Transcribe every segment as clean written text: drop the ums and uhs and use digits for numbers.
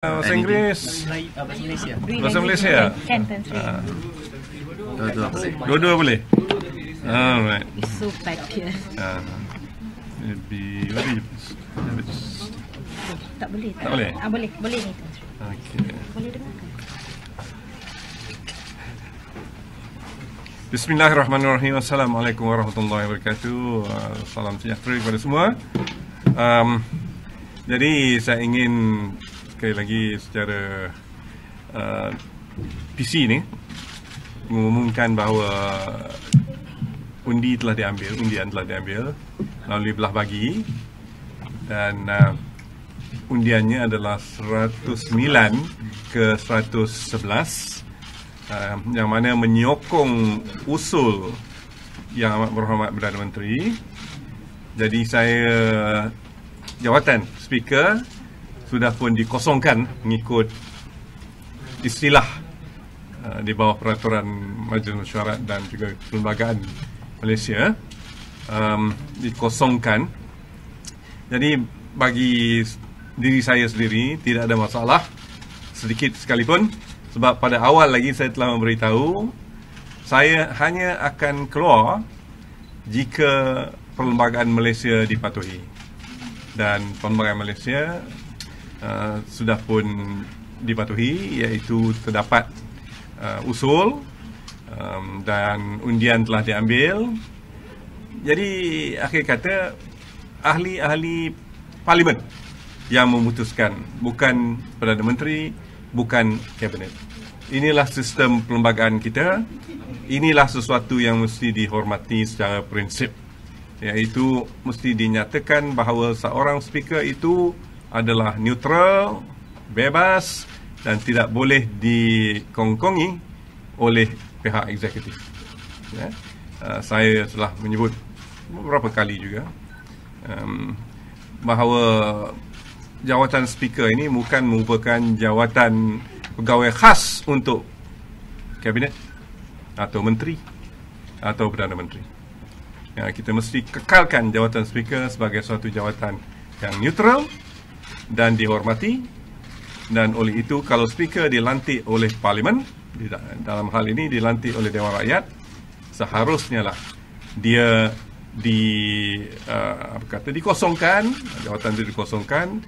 Bahasa Inggeris, Bahasa Malaysia. bahasa Malaysia. Kan translate. Dua-dua boleh. Dua-dua boleh. Alright. It's so bad here. Maybe Tak boleh. Tak boleh? Boleh ni. Okay. Boleh dengarkan. Bismillahirrahmanirrahim. Assalamualaikum warahmatullahi wabarakatuh. Salam sejahtera kepada semua. Jadi saya ingin sekali lagi secara PC ni mengumumkan bahawa undian telah diambil melalui belah bagi, dan undiannya adalah 109 ke 111, yang mana menyokong usul yang amat berhormat Perdana Menteri. Jadi saya, jawatan speaker sudah pun dikosongkan mengikut istilah di bawah peraturan Majlis Mesyuarat dan juga Perlembagaan Malaysia, dikosongkan. Jadi bagi diri saya sendiri tidak ada masalah sedikit sekalipun, sebab pada awal lagi saya telah memberitahu saya hanya akan keluar jika Perlembagaan Malaysia dipatuhi, dan Perlembagaan Malaysia sudah pun dipatuhi, iaitu terdapat usul dan undian telah diambil. Jadi akhir kata ahli-ahli Parlimen yang memutuskan, bukan Perdana Menteri, bukan Kabinet. Inilah sistem perlembagaan kita. Inilah sesuatu yang mesti dihormati secara prinsip, iaitu mesti dinyatakan bahawa seorang speaker itu adalah neutral, bebas, dan tidak boleh dikongkongi oleh pihak eksekutif. Saya telah menyebut beberapa kali juga bahawa jawatan speaker ini bukan merupakan jawatan pegawai khas untuk Kabinet atau Menteri atau Perdana Menteri. Kita mesti kekalkan jawatan speaker sebagai suatu jawatan yang neutral dan dihormati, dan oleh itu kalau speaker dilantik oleh Parlimen, dalam hal ini dilantik oleh Dewan Rakyat, seharusnya lah dia dikosongkan, jawatan itu dikosongkan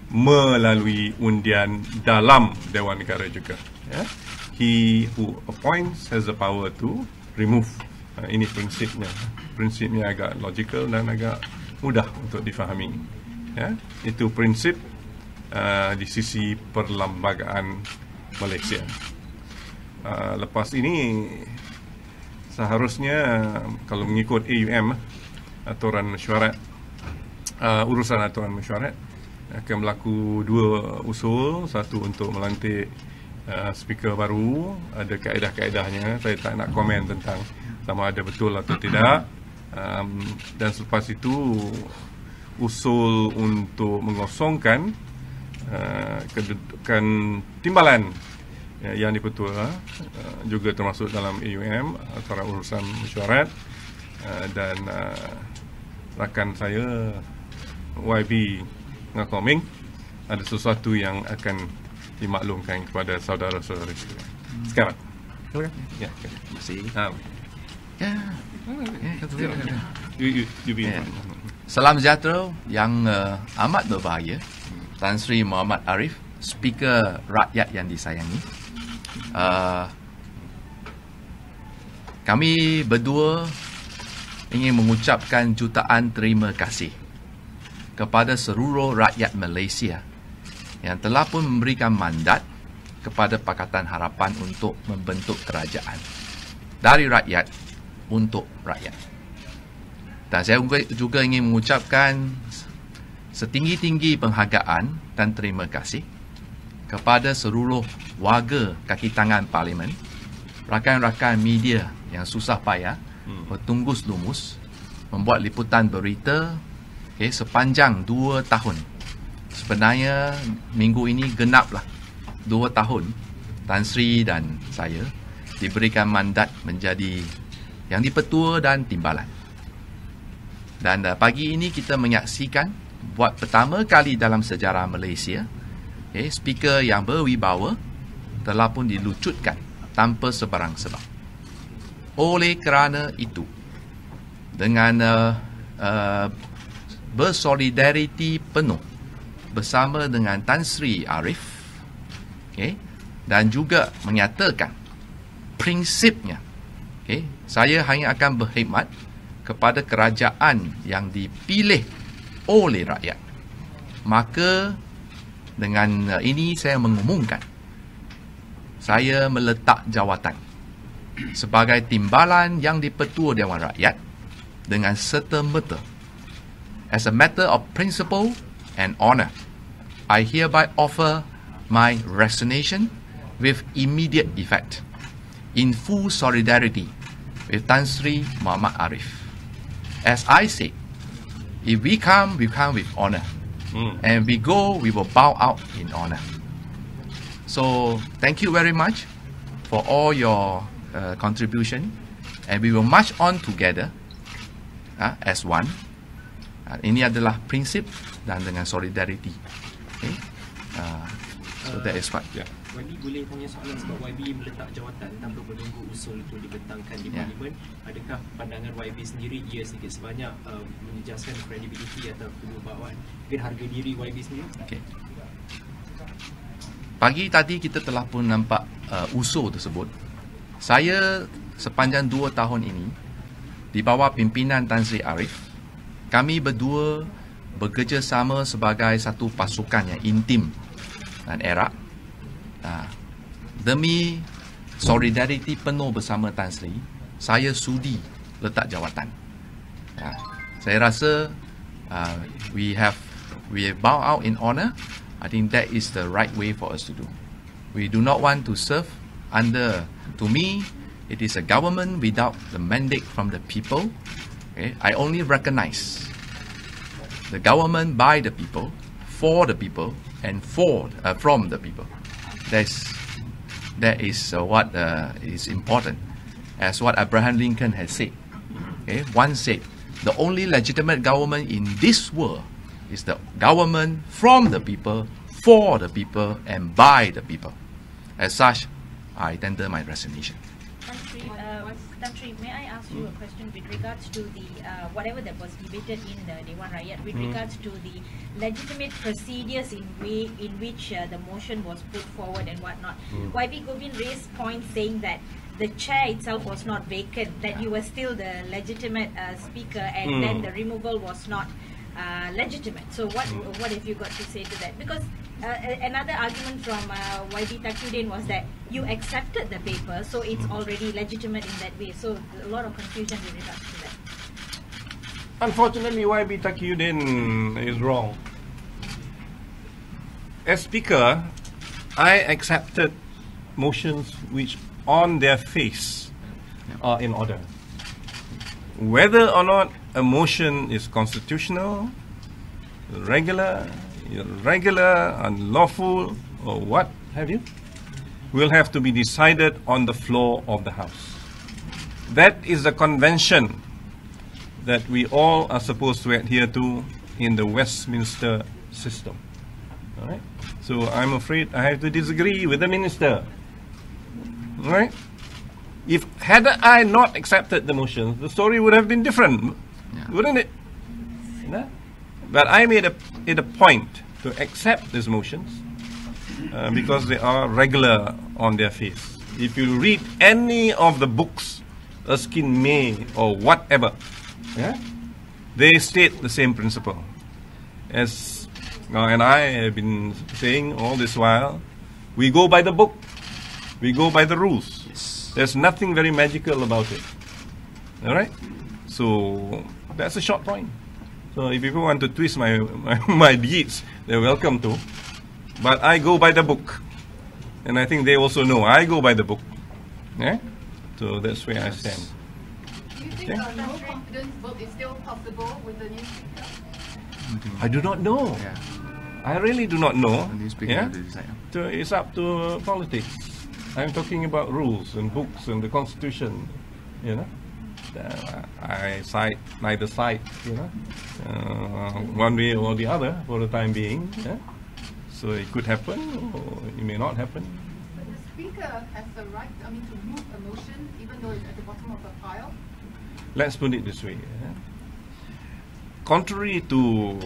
melalui undian dalam Dewan Negara juga. He who appoints has the power to remove. Ini prinsipnya. Prinsipnya agak logical dan agak mudah untuk difahami. Itu prinsip di sisi perlembagaan Malaysia. Lepas ini seharusnya kalau mengikut AUM, aturan mesyuarat, urusan aturan mesyuarat, akan berlaku dua usul. Satu untuk melantik speaker baru, ada kaedah-kaedahnya, saya tak nak komen tentang sama ada betul atau tidak. Dan selepas itu usul untuk mengosongkan kedudukan timbalan yang Dipertua, juga termasuk dalam AUM, antara urusan mesyuarat, dan rakan saya YB Ngakoming, ada sesuatu yang akan dimaklumkan kepada saudara-saudara sekalian. Sekarang ya, terima kasih. Salam sejahtera yang amat berbahagia, Tan Sri Mohamad Ariff, Speaker Rakyat yang disayangi. Kami berdua ingin mengucapkan jutaan terima kasih kepada seluruh rakyat Malaysia yang telah pun memberikan mandat kepada Pakatan Harapan untuk membentuk kerajaan dari rakyat untuk rakyat. Dan saya juga ingin mengucapkan setinggi-tinggi penghargaan dan terima kasih kepada seluruh warga kaki tangan Parlimen, rakan-rakan media yang susah payah bertunggus lumus membuat liputan berita sepanjang 2 tahun. Sebenarnya minggu ini genaplah 2 tahun Tan Sri dan saya diberikan mandat menjadi yang Dipertua dan Timbalan. Dan pagi ini kita menyaksikan buat pertama kali dalam sejarah Malaysia speaker yang berwibawa telah pun dilucutkan tanpa sebarang sebab. Oleh kerana itu, dengan bersolidariti penuh bersama dengan Tan Sri Ariff, dan juga menyatakan prinsipnya, saya hanya akan berkhidmat kepada kerajaan yang dipilih oleh rakyat. Maka dengan ini saya mengumumkan saya meletak jawatan sebagai timbalan yang Dipertua Dewan Rakyat dengan serta-merta. As a matter of principle and honour, I hereby offer my resignation with immediate effect, in full solidarity with Tan Sri Mohamad Ariff. As I said, if we come with honour, and we go, we will bow out in honour. So, thank you very much for all your contribution, and we will march on together as one. Ini adalah prinsip dan dengan solidarity. So that is what. YB boleh tanya soalan sebab YB meletak jawatan tanpa menunggu usul itu dibentangkan di Parlimen. Adakah pandangan YB sendiri ia sedikit sebanyak menjejaskan kredibiliti atau kewibawaan mungkin harga diri YB sendiri? Okay. Pagi tadi kita telah pun nampak usul tersebut. Saya sepanjang 2 tahun ini di bawah pimpinan Tan Sri Ariff, kami berdua bekerjasama sebagai satu pasukan yang intim dan erat. Demi solidariti penuh bersama Tan Sri, saya sudi letak jawatan. Saya rasa we bow out in honour. I think that is the right way for us to do. We do not want to serve under, to me, it is a government without the mandate from the people. I only recognize the government by the people, for the people, and from the people. That is what is important. As what Abraham Lincoln has said. Once said, the only legitimate government in this world is the government from the people, for the people, and by the people. As such, I tender my resignation. Tan Sri, may I ask you a question with regards to the whatever that was debated in the Dewan Rakyat with regards to the legitimate procedures in which the motion was put forward and whatnot. YB Govind raised points saying that the chair itself was not vacant, that you were still the legitimate speaker, and then the removal was not legitimate. So what have you got to say to that? Because another argument from YB Takudin was that you accepted the paper, so it's already legitimate in that way. So a lot of confusion with regards to that. Unfortunately, YB Takudin is wrong. As Speaker, I accepted motions which on their face are in order. Whether or not a motion is constitutional, regular, irregular, unlawful, or what have you, will have to be decided on the floor of the House. That is the convention that we all are supposed to adhere to in the Westminster system. All right? So I'm afraid I have to disagree with the Minister. All right? Had I not accepted the motion, the story would have been different, wouldn't it? But I made it a point to accept these motions because they are regular on their face. If you read any of the books, Erskine May or whatever, they state the same principle. And I have been saying all this while, we go by the book, we go by the rules. There's nothing very magical about it. All right? So that's a short point. So if people want to twist my deeds, they're welcome to. But I go by the book. And I think they also know I go by the book. Yeah? So that's where I stand. Do you think a no confidence vote is still possible with the new speaker? I do not know. I really do not know. Yeah? So it's up to politics. I'm talking about rules and books and the Constitution, you know. I cite neither side, you know, one way or the other for the time being. So it could happen, or it may not happen. But the Speaker has the right, to move a motion even though it's at the bottom of the pile? Let's put it this way. Contrary to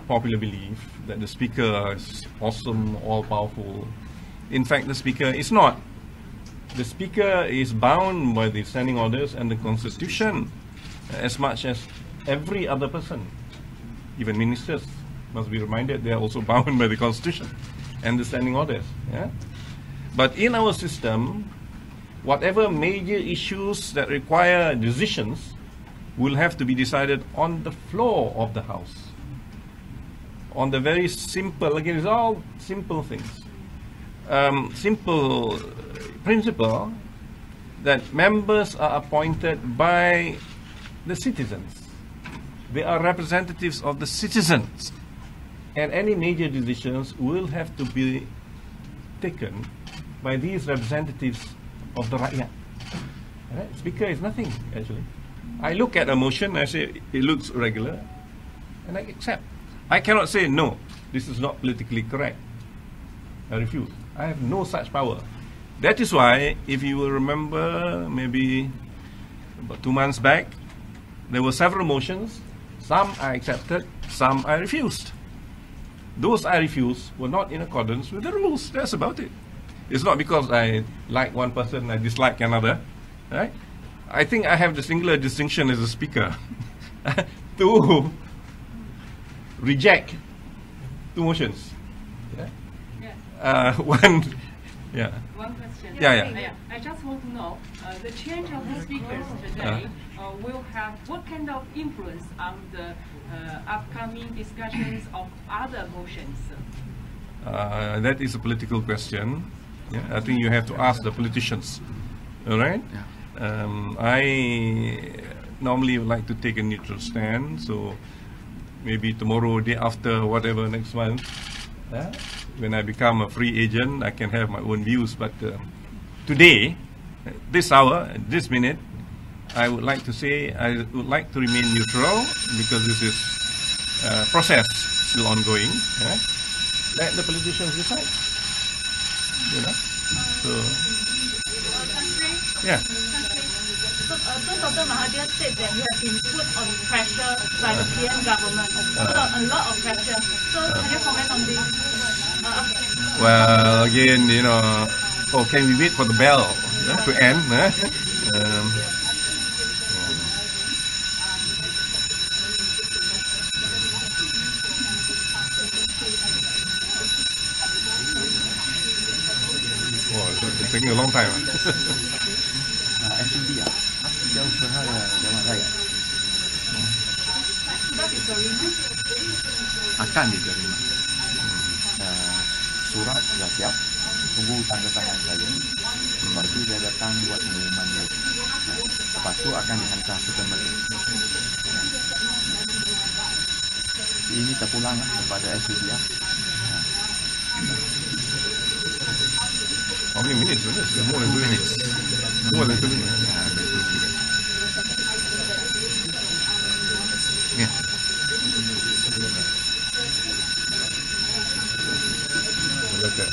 popular belief that the Speaker is awesome, all-powerful, in fact, the Speaker is not. The Speaker is bound by the standing orders and the Constitution as much as every other person. Even ministers must be reminded they are also bound by the Constitution and the standing orders. Yeah? But in our system, whatever major issues that require decisions will have to be decided on the floor of the House. On the very simple, again, it's all simple things. Simple principle that members are appointed by the citizens. They are representatives of the citizens. And any major decisions will have to be taken by these representatives of the rakyat. Right? Speaker is nothing, actually. I look at a motion, I say it looks regular, and I accept. I cannot say, no, this is not politically correct. I refuse. I have no such power. That is why, if you will remember, maybe about 2 months back, there were several motions. Some I accepted, some I refused. Those I refused were not in accordance with the rules. That's about it. It's not because I like one person, I dislike another. Right? I think I have the singular distinction as a speaker to reject 2 motions. Yeah. One, yeah. One question. Yeah. I just want to know, the change of the speakers today will have what kind of influence on the upcoming discussions of other motions? That is a political question. Yeah, I think you have to ask the politicians. All right? Yeah. I normally would like to take a neutral stand, so maybe tomorrow, day after, whatever, next month, when I become a free agent, I can have my own views. But today, this hour, this minute, I would like to say I would like to remain neutral because this is process still ongoing. Let the politicians decide. You know. So yeah. So, Dr. Mahathir said that you have been put on pressure by the PM government. A lot of pressure. So, can you comment on this? Well, again, you know, can we wait for the bell to end? It's taking a long time. SUD Asia Usaha Dewan Rakyat akan diterima. Surat sudah siap, tunggu tanda tangan saya. Lepas itu dia datang buat pengumuman dia. Lepas itu akan dihantar ke Kementerian. Ini terpulang kepada SUD. How many minutes? More than 2 minutes. More than 2 minutes. Yeah. Letter.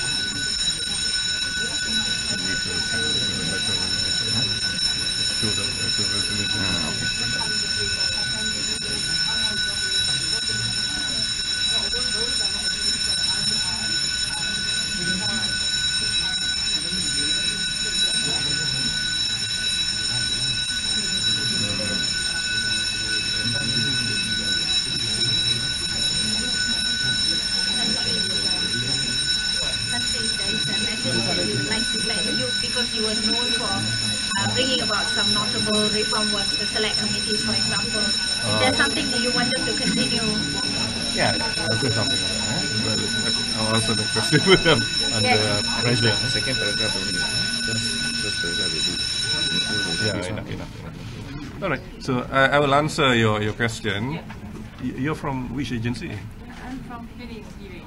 Because you were known for bringing about some notable reform works, the select committees, for example. Is there something that you wanted to continue? Yeah, I'll say something on that. Well, I'll answer the question with them under pressure. Second paragraph only. Just paragraph will do. Yeah, enough. All right. So I will answer your question. You're from which agency? I'm from Phoenix TV.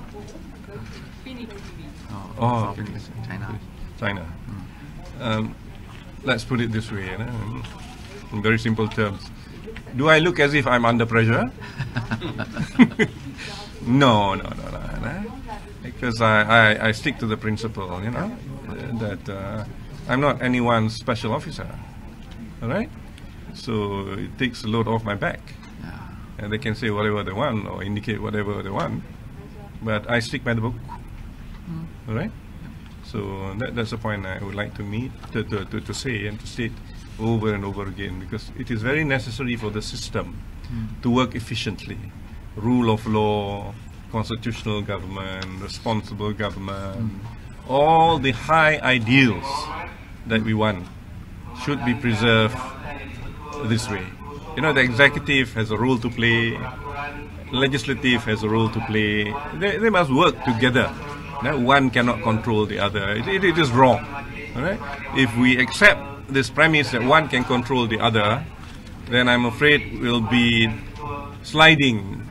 Oh, okay. China. China. Let's put it this way, in very simple terms. Do I look as if I'm under pressure? No. because I stick to the principle, that I'm not anyone's special officer. All right, so it takes a load off my back, and they can say whatever they want or indicate whatever they want, but I stick by the book. All right. So that's the point I would like to say and to state over and over again, because it is very necessary for the system to work efficiently. Rule of law, constitutional government, responsible government, all the high ideals that we want should be preserved this way. The executive has a role to play, legislative has a role to play. They must work together. One cannot control the other. It is wrong. All right? If we accept this premise that one can control the other, then I'm afraid we'll be sliding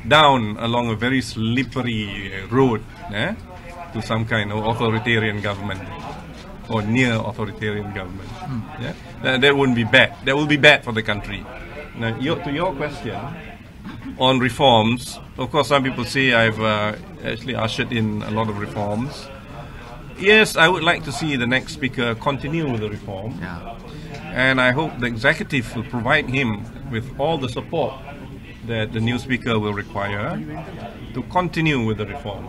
down along a very slippery road to some kind of authoritarian government or near authoritarian government. That wouldn't be bad. That will be bad for the country. Now, to your question on reforms, of course, some people say I've actually ushered in a lot of reforms. Yes, I would like to see the next speaker continue with the reform, and I hope the executive will provide him with all the support that the new speaker will require to continue with the reform.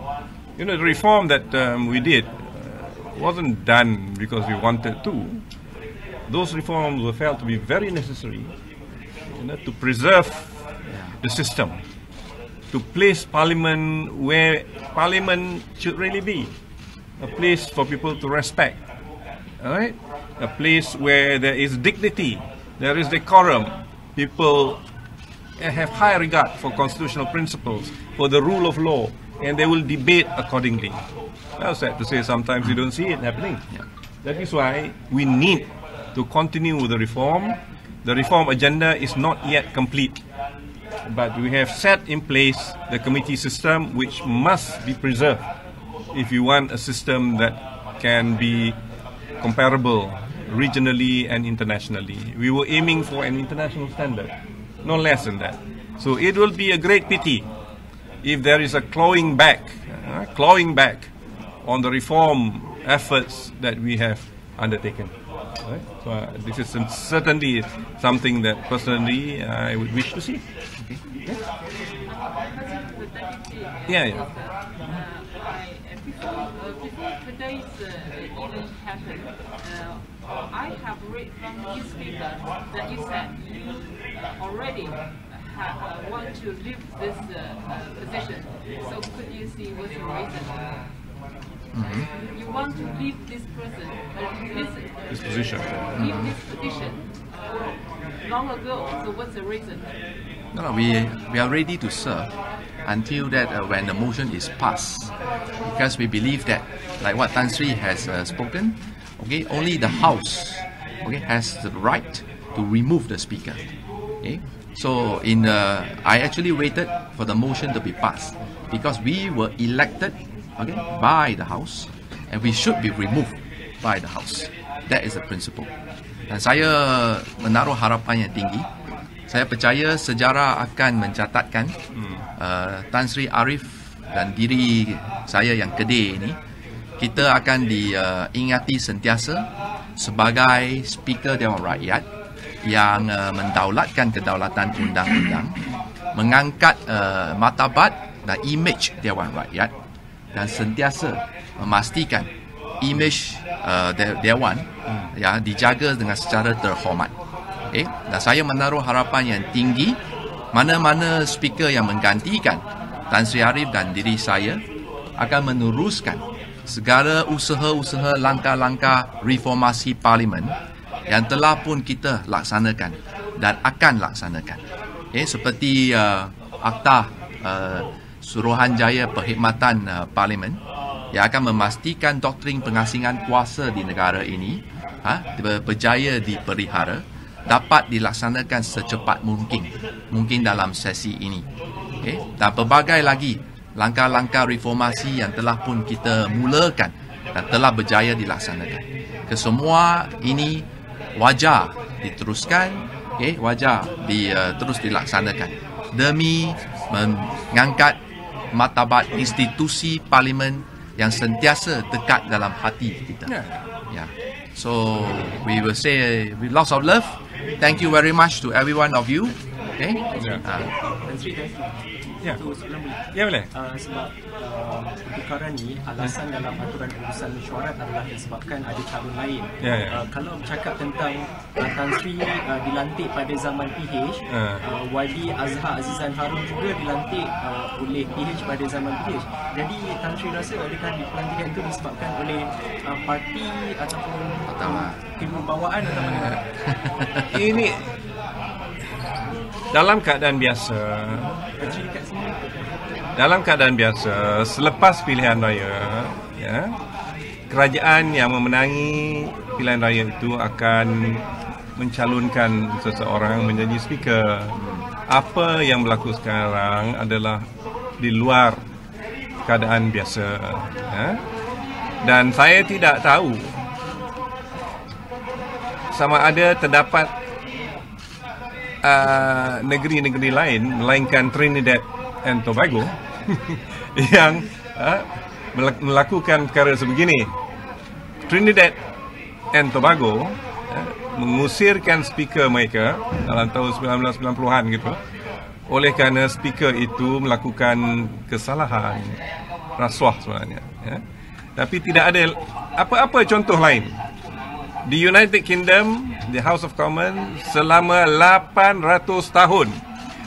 The reform that we did wasn't done because we wanted to. Those reforms were felt to be very necessary to preserve the system, to place Parliament where Parliament should really be, a place for people to respect, all right? A place where there is dignity, there is decorum, people have high regard for constitutional principles, for the rule of law, and they will debate accordingly. Well, sad to say, sometimes you don't see it happening. That is why we need to continue with the reform. The reform agenda is not yet complete, but we have set in place the committee system, which must be preserved if you want a system that can be comparable regionally and internationally. We were aiming for an international standard, no less than that. So it will be a great pity if there is a clawing back on the reform efforts that we have undertaken. Right? So this is certainly something that personally I would wish to see. Before today's event happened, I have read from the newspaper that you said you already want to leave this position. So could you see what's the reason? You want to leave this person, this position. Leave this position long ago. So what's the reason? No, we are ready to serve until that when the motion is passed, because we believe that, like what Tan Sri has spoken, only the House has the right to remove the speaker. So I actually waited for the motion to be passed because we were elected by the House and we should be removed by the House. That is the principle. Dan saya menaruh harapan yang tinggi. Saya percaya sejarah akan mencatatkan Tan Sri Ariff dan diri saya yang kedai ini, kita akan diingati sentiasa sebagai Speaker Dewan Rakyat yang mendaulatkan kedaulatan undang-undang, mengangkat martabat dan imej Dewan Rakyat dan sentiasa memastikan imej Dewan dijaga dengan secara terhormat. Dan saya menaruh harapan yang tinggi mana-mana speaker yang menggantikan Tan Sri Ariff dan diri saya akan meneruskan segala usaha-usaha langkah-langkah reformasi Parlimen yang telah pun kita laksanakan dan akan laksanakan. Seperti Akta Suruhanjaya Perkhidmatan Parlimen yang akan memastikan doktrin pengasingan kuasa di negara ini berjaya dipelihara, dapat dilaksanakan secepat mungkin dalam sesi ini. Dan pelbagai lagi langkah-langkah reformasi yang telah pun kita mulakan dan telah berjaya dilaksanakan. Kesemua ini wajar diteruskan, wajar terus dilaksanakan demi mengangkat martabat institusi parlimen yang sentiasa dekat dalam hati kita. Yeah. So we will say with lots of love, thank you very much to every one of you. Okay. Dan Sri, Ya. tu sebelum boleh. Ya, boleh. Sebab perkara ni alasan dalam aturan urusan mesyuarat adalah disebabkan ada calon lain. Ya. Kalau bercakap tentang Tan Sri dilantik pada zaman PH, YB Azhar Azizan Harun juga dilantik oleh PH pada zaman PH. Jadi Tan Sri rasa adakah pelantikan itu disebabkan oleh parti ataupun kewibawaan atau mana? Ini dalam keadaan biasa. Selepas pilihan raya, ya, kerajaan yang memenangi pilihan raya itu akan mencalonkan seseorang menjadi speaker. Apa yang berlaku sekarang adalah di luar keadaan biasa, ya. Dan saya tidak tahu sama ada terdapat negeri-negeri lain melainkan Trinidad and Tobago yang melakukan perkara sebegini. Trinidad and Tobago mengusirkan speaker mereka dalam tahun 1990-an gitu, oleh kerana speaker itu melakukan kesalahan rasuah sebenarnya, ya. Tapi tidak ada apa-apa contoh lain. Di United Kingdom, the House of Commons selama 800 tahun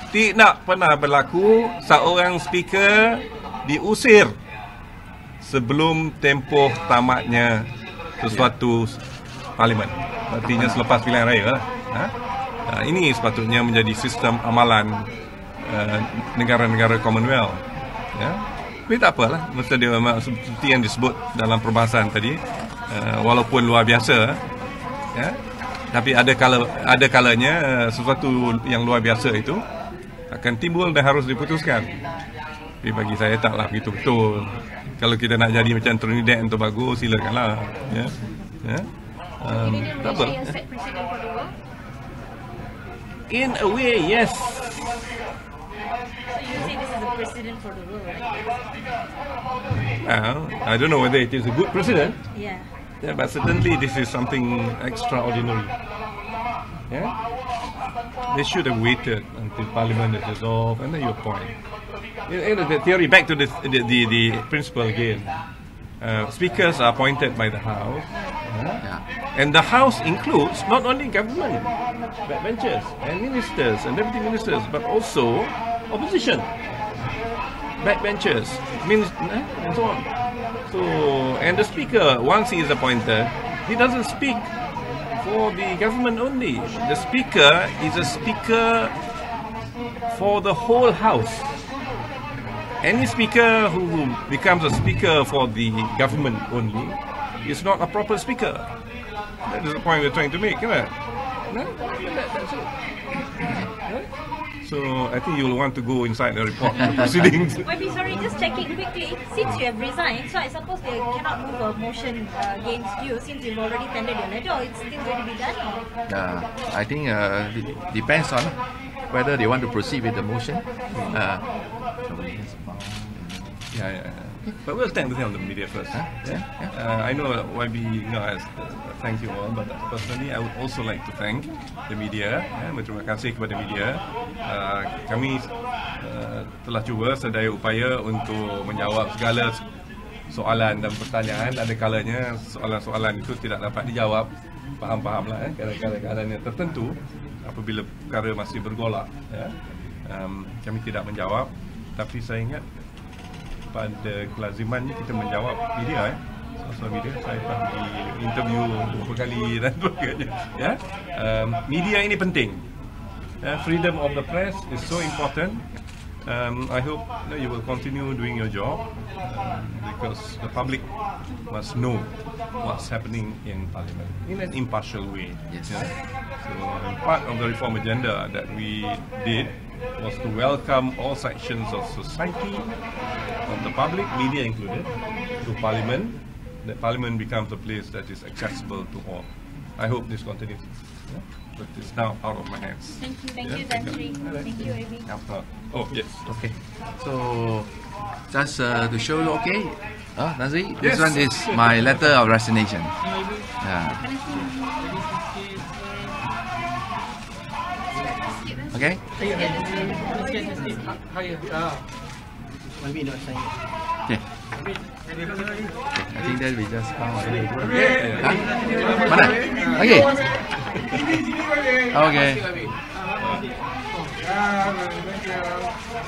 tidak pernah berlaku seorang speaker diusir sebelum tempoh tamatnya sesuatu parlimen. Artinya selepas pilihan raya lah. Ini sepatutnya menjadi sistem amalan negara-negara Commonwealth, ya. Tapi tak apalah, mesti dia seperti yang disebut dalam perbahasan tadi, walaupun luar biasa, ya, tapi ada kalanya sesuatu yang luar biasa itu akan timbul dan harus diputuskan. Tapi bagi saya taklah begitu betul. Kalau kita nak jadi macam Trinidad and Tobago, silakanlah, ya. Tak apa. In a way, yes. So you say this is a precedent for the world, right? Well, I don't know whether it is a good precedent. Yeah. Yeah, but certainly this is something extraordinary. Yeah, they should have waited until Parliament is dissolved, and then you appoint. The theory, back to the principle again. Speakers are appointed by the House, and the House includes not only government, backbenchers and ministers and deputy ministers, but also opposition, backbenchers, and so on. So, and the speaker, once he is appointed, he doesn't speak for the government only. The speaker is a speaker for the whole house. Any speaker who becomes a speaker for the government only is not a proper speaker. That is the point we're trying to make, isn't it? That's it. Right? So I think you will want to go inside the report the proceedings. YB, sorry, just checking quickly. Since you have resigned, so I suppose they cannot move a motion against you since you've already tendered your letter, or it's still going to be done? Or? I think it depends on whether they want to proceed with the motion. Yeah. But we'll tell the media first. I know YB has thank you all, but personally I would also like to thank the media. Terima kasih kepada media. Kami telah cuba sedaya upaya untuk menjawab segala soalan dan pertanyaan. Ada kalanya soalan-soalan itu tidak dapat dijawab. Faham-fahamlah, kadang-kadang yang tertentu apabila perkara masih bergolak, kami tidak menjawab. Tapi saya ingat pada kelazimannya kita menjawab media, sosial media. Saya pernah di interview beberapa kali dan sebagainya. Media ini penting. Freedom of the press is so important. I hope you will continue doing your job because the public must know what's happening in Parliament in an impartial way. Yes. So part of the reform agenda that we did was to welcome all sections of society, of the public, media included, to Parliament. That Parliament becomes a place that is accessible to all. I hope this continues. But it's now out of my hands. Thank you, Tan Sri. Thank you, YB. Oh yes. Okay. So Just to show you, okay? Nazri, this Yes. one is my letter of resignation. Yeah. Okay? Okay. I think that we just come out. Mana? Okay. Okay.